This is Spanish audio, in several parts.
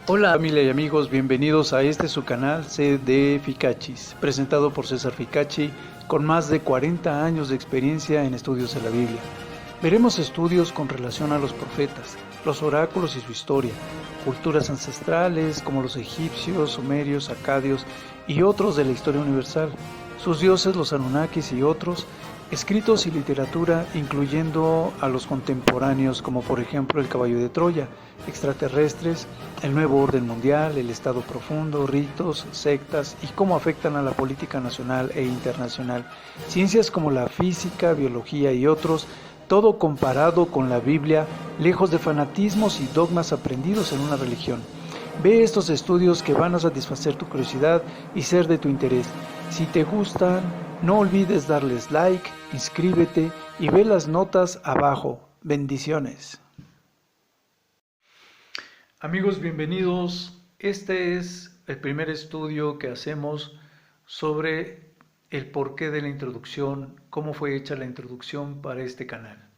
Hola familia y amigos, bienvenidos a su canal CD Ficachis, presentado por César Ficachi, con más de 40 años de experiencia en estudios de la Biblia. Veremos estudios con relación a los profetas, los oráculos y su historia, culturas ancestrales como los egipcios, sumerios, acadios y otros de la historia universal, sus dioses, los Anunnakis y otros, escritos y literatura, incluyendo a los contemporáneos como por ejemplo el caballo de Troya, extraterrestres, el nuevo orden mundial, el estado profundo, ritos, sectas y cómo afectan a la política nacional e internacional, ciencias como la física, biología y otros, todo comparado con la Biblia, lejos de fanatismos y dogmas aprendidos en una religión. Ve estos estudios que van a satisfacer tu curiosidad y ser de tu interés. Si te gustan, no olvides darles like, inscríbete y ve las notas abajo. Bendiciones. Amigos, bienvenidos. Este es el primer estudio que hacemos sobre el porqué de la introducción, cómo fue hecha la introducción para este canal.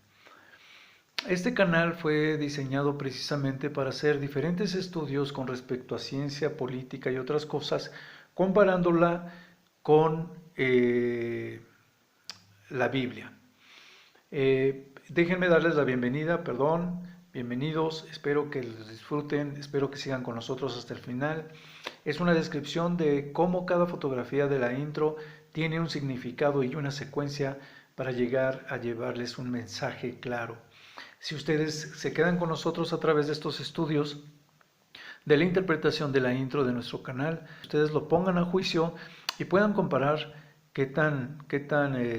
Este canal fue diseñado precisamente para hacer diferentes estudios con respecto a ciencia, política y otras cosas, comparándola con la Biblia. Déjenme darles la bienvenida, bienvenidos, espero que los disfruten, espero que sigan con nosotros hasta el final. Es una descripción de cómo cada fotografía de la intro tiene un significado y una secuencia para llegar a llevarles un mensaje claro. Si ustedes se quedan con nosotros a través de estos estudios de la interpretación de la intro de nuestro canal, ustedes lo pongan a juicio y puedan comparar qué tan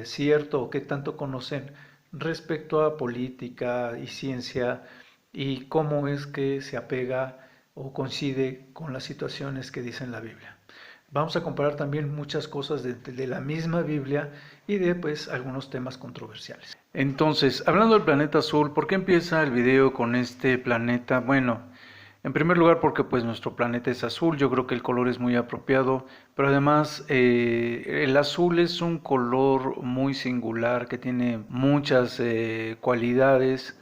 cierto o qué tanto conocen respecto a política y ciencia y cómo es que se apega o coincide con las situaciones que dice en la Biblia. Vamos a comparar también muchas cosas de la misma Biblia y de algunos temas controversiales. Entonces, hablando del planeta azul, ¿por qué empieza el video con este planeta? Bueno, en primer lugar porque nuestro planeta es azul, yo creo que el color es muy apropiado, pero además el azul es un color muy singular que tiene muchas cualidades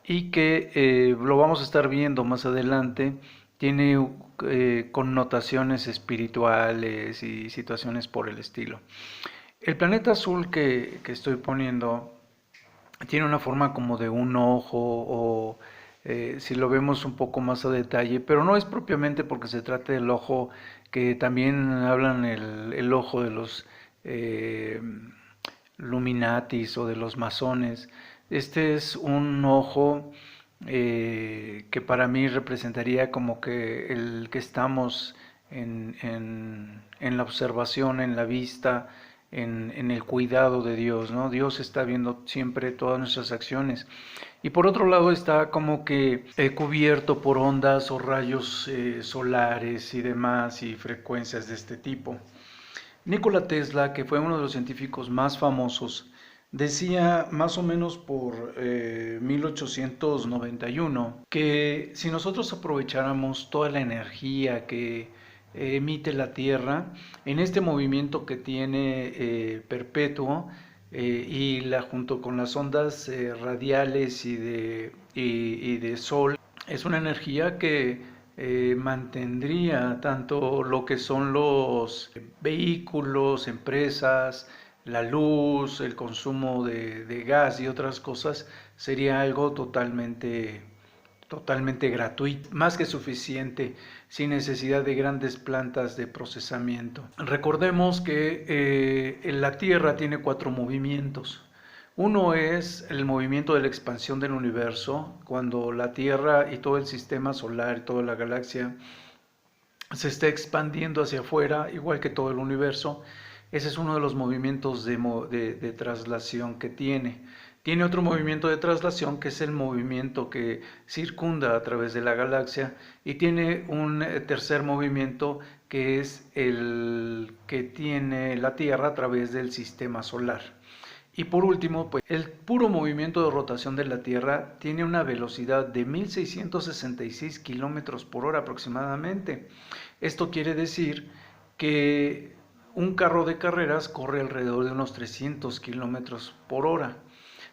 y que lo vamos a estar viendo más adelante. Tiene connotaciones espirituales y situaciones por el estilo. El planeta azul que estoy poniendo tiene una forma como de un ojo o si lo vemos un poco más a detalle, pero no es propiamente porque se trate del ojo que también hablan el ojo de los Illuminatis o de los masones. Este es un ojo que para mí representaría como que el que estamos en la observación, en la vista, en el cuidado de Dios, ¿no? Dios está viendo siempre todas nuestras acciones. Y por otro lado está como que cubierto por ondas o rayos solares y demás y frecuencias de este tipo. Nikola Tesla, que fue uno de los científicos más famosos, decía más o menos por 1891 que si nosotros aprovecháramos toda la energía que emite la Tierra en este movimiento que tiene perpetuo junto con las ondas radiales y de sol, es una energía que mantendría tanto lo que son los vehículos, empresas, la luz, el consumo de gas y otras cosas, sería algo totalmente gratuito, más que suficiente, sin necesidad de grandes plantas de procesamiento. Recordemos que la Tierra tiene 4 movimientos. Uno es el movimiento de la expansión del universo, cuando la Tierra y todo el sistema solar y toda la galaxia se está expandiendo hacia afuera, igual que todo el universo. Ese es uno de los movimientos de traslación que tiene. Tiene otro movimiento de traslación que es el movimiento que circunda a través de la galaxia y tiene un tercer movimiento que es el que tiene la Tierra a través del sistema solar. Y por último, el puro movimiento de rotación de la Tierra tiene una velocidad de 1666 kilómetros por hora aproximadamente. Esto quiere decir que un carro de carreras corre alrededor de unos 300 kilómetros por hora.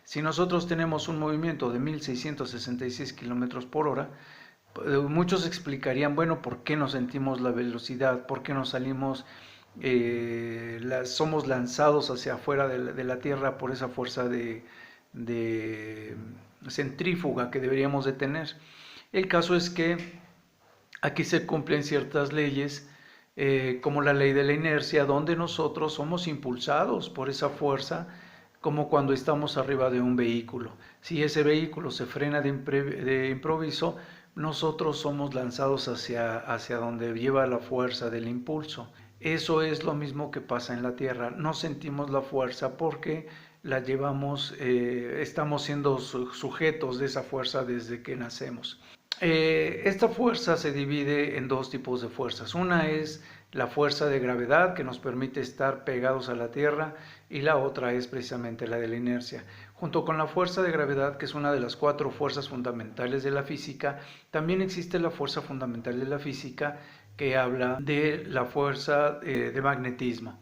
Si nosotros tenemos un movimiento de 1666 kilómetros por hora, Muchos explicarían, bueno, ¿por qué no sentimos la velocidad? ¿Por qué no salimos, somos lanzados hacia afuera de la Tierra por esa fuerza de centrífuga que deberíamos de tener? El caso es que aquí se cumplen ciertas leyes, como la ley de la inercia, donde nosotros somos impulsados por esa fuerza, como cuando estamos arriba de un vehículo. Si ese vehículo se frena de improviso, nosotros somos lanzados hacia donde lleva la fuerza del impulso. Eso es lo mismo que pasa en la Tierra. No sentimos la fuerza porque la llevamos, estamos siendo sujetos de esa fuerza desde que nacemos. Esta fuerza se divide en dos tipos de fuerzas. Una es la fuerza de gravedad, que nos permite estar pegados a la Tierra, y la otra es precisamente la de la inercia. Junto con la fuerza de gravedad, que es una de las 4 fuerzas fundamentales de la física, también existe la fuerza fundamental de la física, que habla de la fuerza de magnetismo.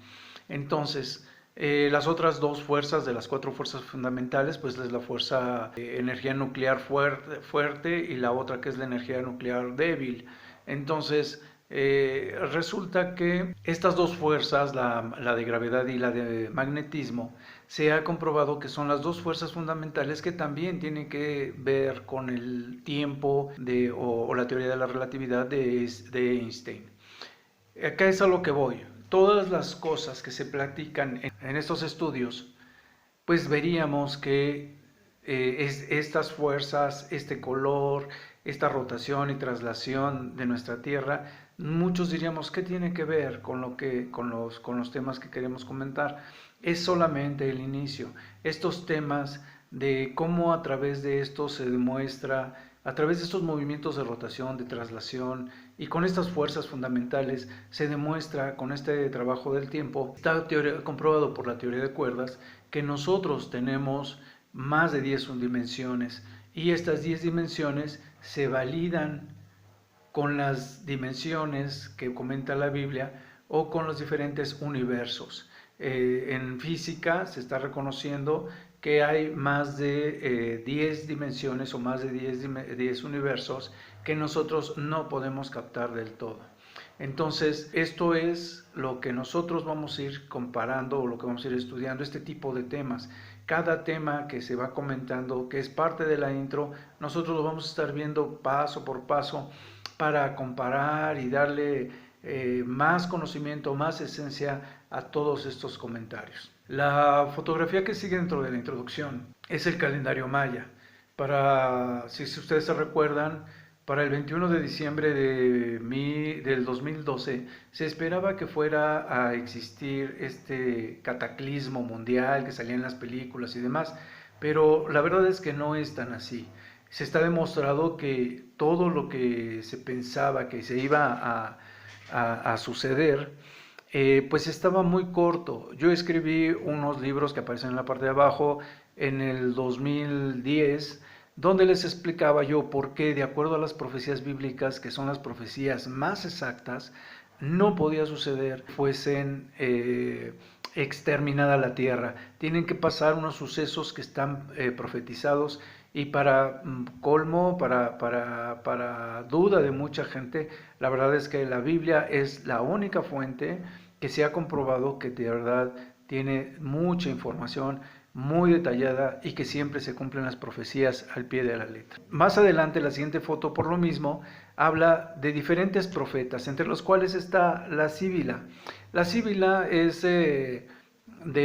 Entonces, las otras dos fuerzas de las 4 fuerzas fundamentales, pues es la fuerza de energía nuclear fuerte y la otra que es la energía nuclear débil. Entonces, resulta que estas dos fuerzas, la de gravedad y la de magnetismo, se ha comprobado que son las dos fuerzas fundamentales que también tienen que ver con el tiempo o la teoría de la relatividad de Einstein. Acá es a lo que voy. Todas las cosas que se platican en estos estudios, pues veríamos que estas fuerzas, este color, esta rotación y traslación de nuestra Tierra, muchos diríamos, ¿qué tiene que ver con los temas que queremos comentar? Es solamente el inicio. Estos temas de cómo a través de esto se demuestra, a través de estos movimientos de rotación, de traslación y con estas fuerzas fundamentales, se demuestra con este trabajo del tiempo, está comprobado por la teoría de cuerdas, que nosotros tenemos más de 10 dimensiones y estas 10 dimensiones se validan con las dimensiones que comenta la Biblia o con los diferentes universos. En física se está reconociendo que hay más de 10 dimensiones o más de 10 universos que nosotros no podemos captar del todo. Entonces, esto es lo que nosotros vamos a ir comparando o lo que vamos a ir estudiando, este tipo de temas. Cada tema que se va comentando, que es parte de la intro, nosotros lo vamos a estar viendo paso por paso para comparar y darle más conocimiento, más esencia a todos estos comentarios. La fotografía que sigue dentro de la introducción es el calendario maya. Si ustedes se recuerdan, para el 21 de diciembre del 2012 se esperaba que fuera a existir este cataclismo mundial que salía en las películas y demás, pero la verdad es que no es tan así. Se está demostrado que todo lo que se pensaba que se iba a suceder, pues estaba muy corto. Yo escribí unos libros que aparecen en la parte de abajo en el 2010, donde les explicaba yo por qué, de acuerdo a las profecías bíblicas, que son las profecías más exactas, no podía suceder fuesen exterminada la tierra. Tienen que pasar unos sucesos que están profetizados y para colmo, para duda de mucha gente, la verdad es que la Biblia es la única fuente que se ha comprobado que de verdad tiene mucha información muy detallada y que siempre se cumplen las profecías al pie de la letra. Más adelante, la siguiente foto, por lo mismo, habla de diferentes profetas, entre los cuales está la Síbila. La Síbila es de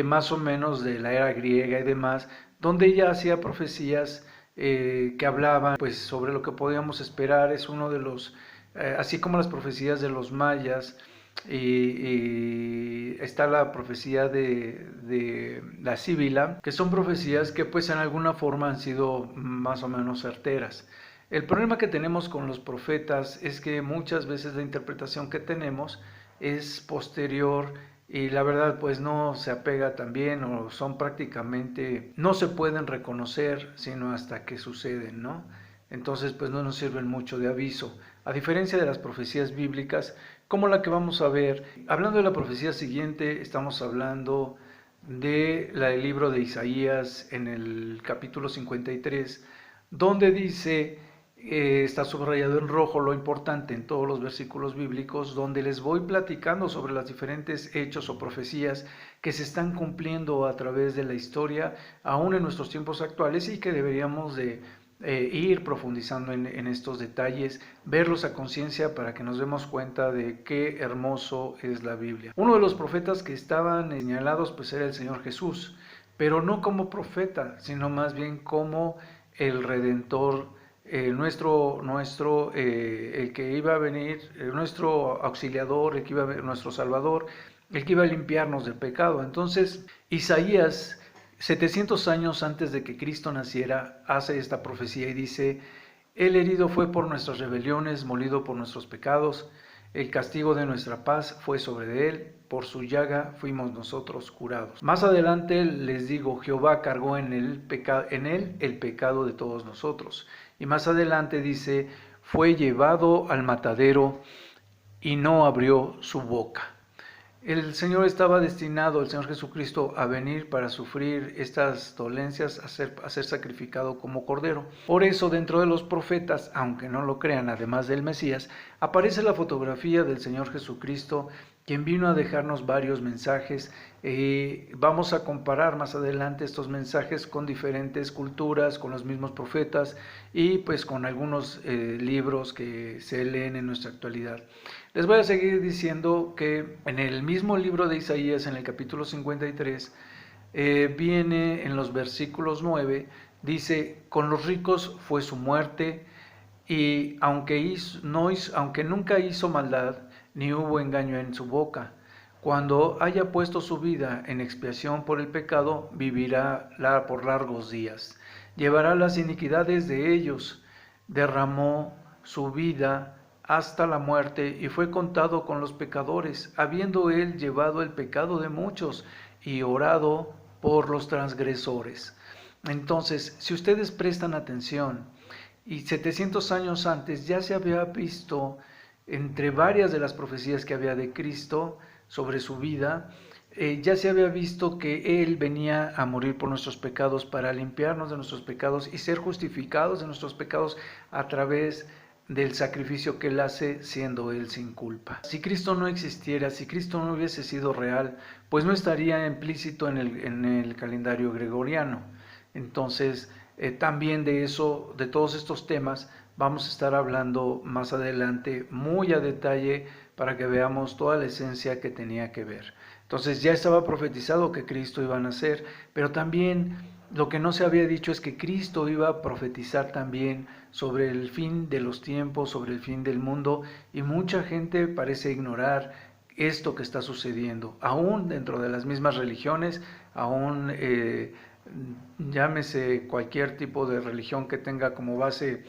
más o menos de la era griega y demás, donde ella hacía profecías que hablaban pues sobre lo que podíamos esperar. Es uno de los, así como las profecías de los mayas, y está la profecía de la Síbila, que son profecías que pues en alguna forma han sido más o menos certeras. El problema que tenemos con los profetas es que muchas veces la interpretación que tenemos es posterior y la verdad pues no se apega tan bien, o son prácticamente, no se pueden reconocer sino hasta que suceden, ¿no? Entonces pues no nos sirven mucho de aviso, a diferencia de las profecías bíblicas como la que vamos a ver. Hablando de la profecía siguiente, estamos hablando del libro de Isaías en el capítulo 53, donde dice está subrayado en rojo lo importante en todos los versículos bíblicos, donde les voy platicando sobre los diferentes hechos o profecías que se están cumpliendo a través de la historia, aún en nuestros tiempos actuales, y que deberíamos de ir profundizando en estos detalles, verlos a conciencia para que nos demos cuenta de qué hermoso es la Biblia. Uno de los profetas que estaban señalados pues era el Señor Jesús, pero no como profeta, sino más bien como el Redentor, el que iba a venir, nuestro auxiliador, el que iba a venir, nuestro Salvador, el que iba a limpiarnos del pecado. Entonces, Isaías, 700 años antes de que Cristo naciera, hace esta profecía y dice: el herido fue por nuestras rebeliones, molido por nuestros pecados, el castigo de nuestra paz fue sobre él, por su llaga fuimos nosotros curados. Más adelante les digo, Jehová cargó en él el pecado de todos nosotros. Y más adelante dice, fue llevado al matadero y no abrió su boca. El Señor estaba destinado, el Señor Jesucristo, a venir para sufrir estas dolencias, a ser sacrificado como cordero. Por eso, dentro de los profetas, aunque no lo crean, además del Mesías, aparece la fotografía del Señor Jesucristo, quien vino a dejarnos varios mensajes. Vamos a comparar más adelante estos mensajes con diferentes culturas, con los mismos profetas y pues con algunos libros que se leen en nuestra actualidad. Les voy a seguir diciendo que en el mismo libro de Isaías, en el capítulo 53, viene en los versículos 9, dice, con los ricos fue su muerte, y aunque nunca hizo maldad, ni hubo engaño en su boca. Cuando haya puesto su vida en expiación por el pecado, vivirá por largos días. Llevará las iniquidades de ellos, derramó su vida hasta la muerte y fue contado con los pecadores, habiendo él llevado el pecado de muchos y orado por los transgresores. Entonces, si ustedes prestan atención, y 700 años antes ya se había visto, entre varias de las profecías que había de Cristo sobre su vida, ya se había visto que Él venía a morir por nuestros pecados para limpiarnos de nuestros pecados y ser justificados de nuestros pecados a través del sacrificio que Él hace siendo Él sin culpa. Si Cristo no existiera, si Cristo no hubiese sido real, pues no estaría implícito en el calendario gregoriano. Entonces, también de eso, de todos estos temas, vamos a estar hablando más adelante muy a detalle para que veamos toda la esencia que tenía que ver. Entonces ya estaba profetizado que Cristo iba a nacer, pero también lo que no se había dicho es que Cristo iba a profetizar también sobre el fin de los tiempos, sobre el fin del mundo, y mucha gente parece ignorar esto que está sucediendo, aún dentro de las mismas religiones, aún llámese cualquier tipo de religión que tenga como base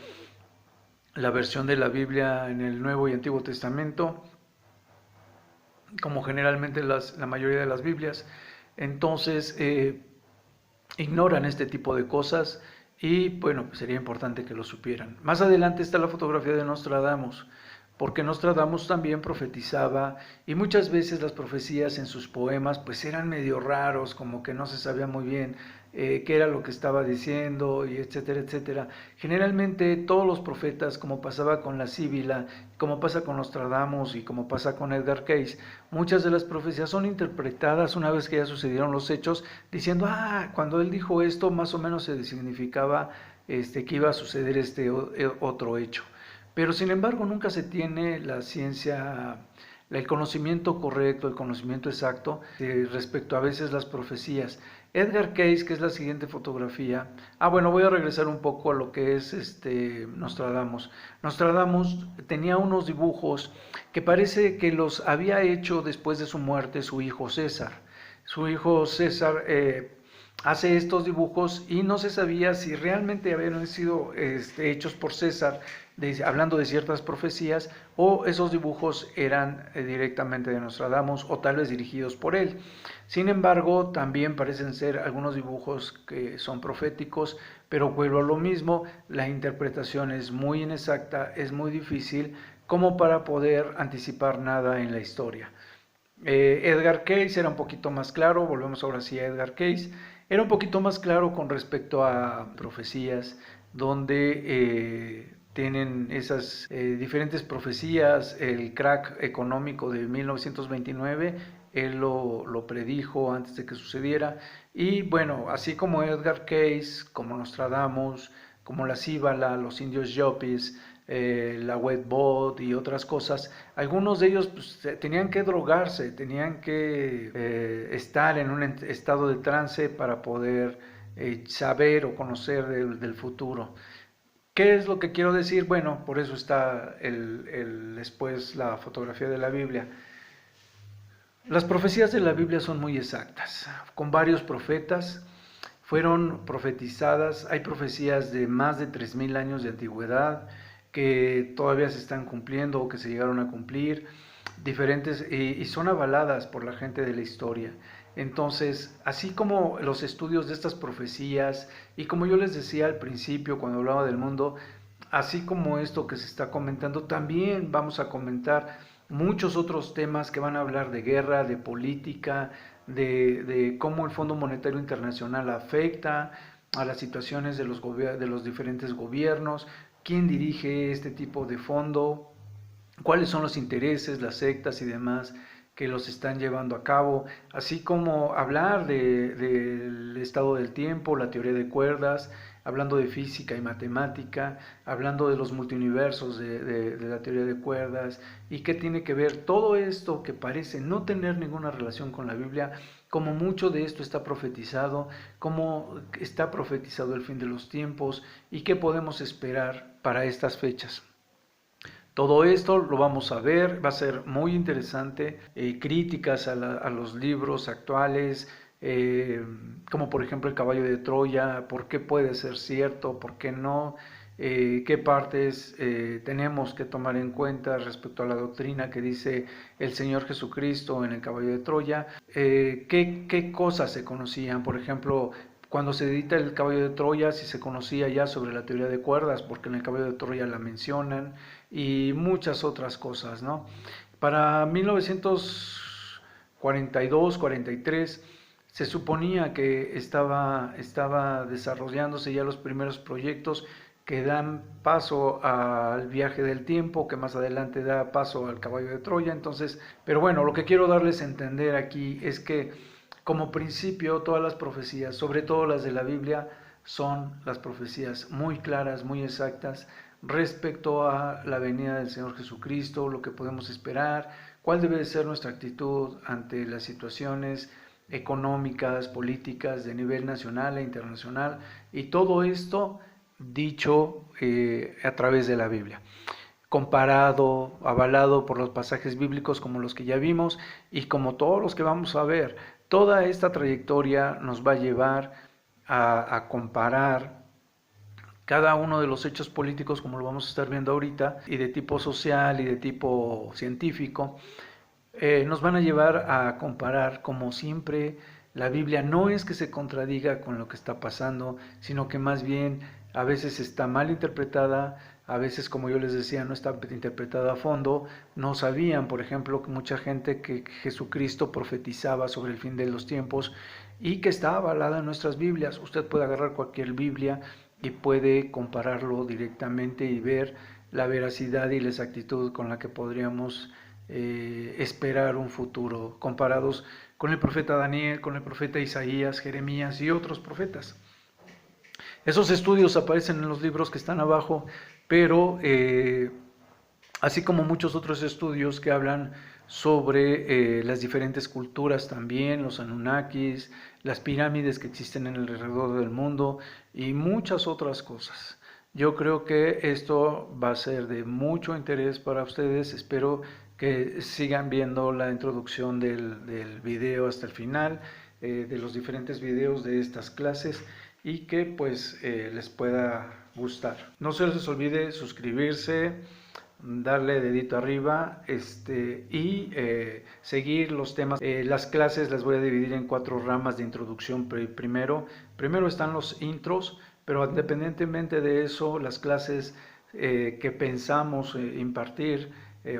la versión de la Biblia en el Nuevo y Antiguo Testamento, como generalmente la mayoría de las Biblias. Entonces ignoran este tipo de cosas y bueno, pues sería importante que lo supieran. Más adelante está la fotografía de Nostradamus, porque Nostradamus también profetizaba y muchas veces las profecías en sus poemas pues eran medio raros, como que no se sabía muy bien qué era lo que estaba diciendo, y etcétera, etcétera. Generalmente todos los profetas, como pasaba con la Síbila, como pasa con Nostradamus y como pasa con Edgar Cayce, muchas de las profecías son interpretadas una vez que ya sucedieron los hechos, diciendo, cuando él dijo esto, más o menos se significaba que iba a suceder este otro hecho. Pero sin embargo nunca se tiene la ciencia, el conocimiento correcto, el conocimiento exacto respecto a veces las profecías. Edgar Cayce, que es la siguiente fotografía. Bueno, voy a regresar un poco a lo que es Nostradamus. Nostradamus tenía unos dibujos que parece que los había hecho después de su muerte su hijo César. Su hijo César hace estos dibujos y no se sabía si realmente habían sido hechos por César, hablando de ciertas profecías, o esos dibujos eran directamente de Nostradamus o tal vez dirigidos por él. Sin embargo, también parecen ser algunos dibujos que son proféticos, pero vuelvo a lo mismo, la interpretación es muy inexacta, es muy difícil como para poder anticipar nada en la historia. Edgar Cayce era un poquito más claro, volvemos ahora sí a Edgar Cayce, era un poquito más claro con respecto a profecías donde tienen esas diferentes profecías. El crack económico de 1929, él lo predijo antes de que sucediera. Y bueno, así como Edgar Cayce, como Nostradamus, como la Cíbala, los indios Yopis, la Wetbot y otras cosas, algunos de ellos pues, tenían que drogarse, tenían que estar en un estado de trance para poder saber o conocer del futuro. ¿Qué es lo que quiero decir? Bueno, por eso está después la fotografía de la Biblia. Las profecías de la Biblia son muy exactas. Con varios profetas fueron profetizadas. Hay profecías de más de 3000 años de antigüedad que todavía se están cumpliendo o que se llegaron a cumplir, diferentes, y son avaladas por la gente de la historia. Entonces, así como los estudios de estas profecías, y como yo les decía al principio cuando hablaba del mundo, así como esto que se está comentando, también vamos a comentar muchos otros temas que van a hablar de guerra, de política, de cómo el Fondo Monetario Internacional afecta a las situaciones de los diferentes gobiernos, quién dirige este tipo de fondo, cuáles son los intereses, las sectas y demás que los están llevando a cabo, así como hablar del estado del tiempo, la teoría de cuerdas, hablando de física y matemática, hablando de los multiuniversos de la teoría de cuerdas, y qué tiene que ver todo esto que parece no tener ninguna relación con la Biblia, como mucho de esto está profetizado, cómo está profetizado el fin de los tiempos y qué podemos esperar para estas fechas. Todo esto lo vamos a ver, va a ser muy interesante, críticas a los libros actuales, como por ejemplo El caballo de Troya, por qué puede ser cierto, por qué no, qué partes tenemos que tomar en cuenta respecto a la doctrina que dice el Señor Jesucristo en el caballo de Troya, qué cosas se conocían, por ejemplo, cuando se edita el caballo de Troya, si se conocía ya sobre la teoría de cuerdas, porque en el caballo de Troya la mencionan, y muchas otras cosas, ¿no? Para 1942-43 se suponía que estaba desarrollándose ya los primeros proyectos que dan paso al viaje del tiempo, que más adelante da paso al caballo de Troya. Entonces, pero bueno, lo que quiero darles a entender aquí es que como principio todas las profecías, sobre todo las de la Biblia, son las profecías muy claras, muy exactas respecto a la venida del Señor Jesucristo, lo que podemos esperar, cuál debe ser nuestra actitud ante las situaciones económicas, políticas de nivel nacional e internacional, y todo esto dicho a través de la Biblia, comparado, avalado por los pasajes bíblicos como los que ya vimos y como todos los que vamos a ver. Toda esta trayectoria nos va a llevar a comparar cada uno de los hechos políticos, como lo vamos a estar viendo ahorita, y de tipo social y de tipo científico, nos van a llevar a comparar. Como siempre, la Biblia no es que se contradiga con lo que está pasando, sino que más bien a veces está mal interpretada, a veces, como yo les decía, no está interpretada a fondo. No sabían, por ejemplo, que mucha gente que Jesucristo profetizaba sobre el fin de los tiempos y que está avalada en nuestras Biblias. Usted puede agarrar cualquier Biblia y puede compararlo directamente y ver la veracidad y la exactitud con la que podríamos esperar un futuro, comparados con el profeta Daniel, con el profeta Isaías, Jeremías y otros profetas. Esos estudios aparecen en los libros que están abajo, pero así como muchos otros estudios que hablan sobre las diferentes culturas también, los Anunnakis, las pirámides que existen en el alrededor del mundo y muchas otras cosas. Yo creo que esto va a ser de mucho interés para ustedes. Espero que sigan viendo la introducción del video hasta el final, de los diferentes videos de estas clases, y que pues les pueda gustar. No se les olvide suscribirse, darle dedito arriba y seguir los temas. Las clases las voy a dividir en 4 ramas de introducción. Primero están los intros, pero independientemente de eso, las clases que pensamos impartir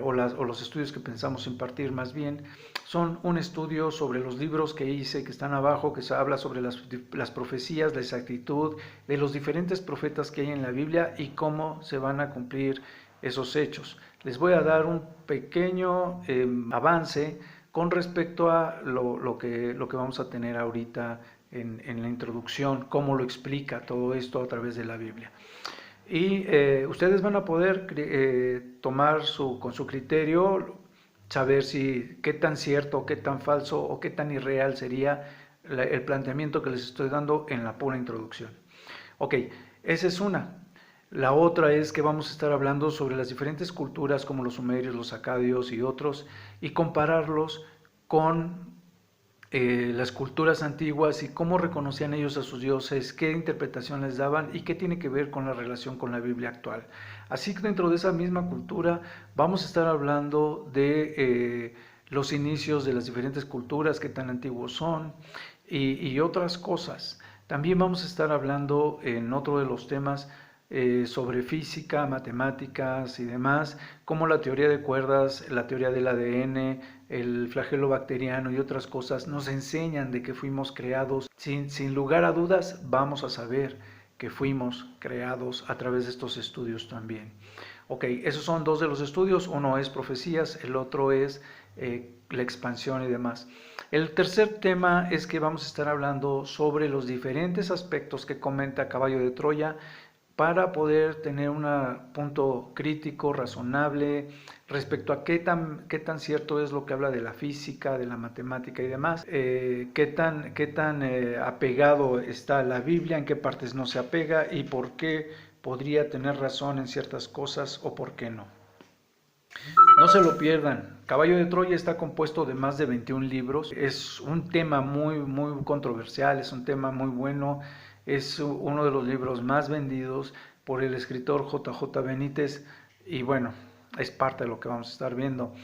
o los estudios que pensamos impartir más bien, son un estudio sobre los libros que hice, que están abajo, que se habla sobre las profecías, la exactitud de los diferentes profetas que hay en la Biblia y cómo se van a cumplir esos hechos. Les voy a dar un pequeño avance con respecto a lo que vamos a tener ahorita en la introducción, cómo lo explica todo esto a través de la Biblia. Y ustedes van a poder tomar con su criterio, saber si qué tan cierto, qué tan falso o qué tan irreal sería el planteamiento que les estoy dando en la pura introducción. Ok, esa es una. La otra es que vamos a estar hablando sobre las diferentes culturas como los sumerios, los acadios y otros, y compararlos con las culturas antiguas y cómo reconocían ellos a sus dioses, qué interpretación les daban y qué tiene que ver con la relación con la Biblia actual. Así que dentro de esa misma cultura vamos a estar hablando de los inicios de las diferentes culturas, qué tan antiguos son y otras cosas. También vamos a estar hablando en otro de los temas sobre física, matemáticas y demás, como la teoría de cuerdas, la teoría del ADN, el flagelo bacteriano y otras cosas nos enseñan de que fuimos creados. Sin lugar a dudas, vamos a saber que fuimos creados a través de estos estudios también. Ok, esos son dos de los estudios, uno es profecías, el otro es la expansión y demás. El tercer tema es que vamos a estar hablando sobre los diferentes aspectos que comenta Caballo de Troya para poder tener un punto crítico, razonable, respecto a qué tan cierto es lo que habla de la física, de la matemática y demás, qué tan apegado está la Biblia, en qué partes no se apega y por qué podría tener razón en ciertas cosas o por qué no. No se lo pierdan. Caballo de Troya está compuesto de más de 21 libros. Es un tema muy controversial, es un tema muy bueno. Es uno de los libros más vendidos por el escritor JJ Benítez y bueno, es parte de lo que vamos a estar viendo.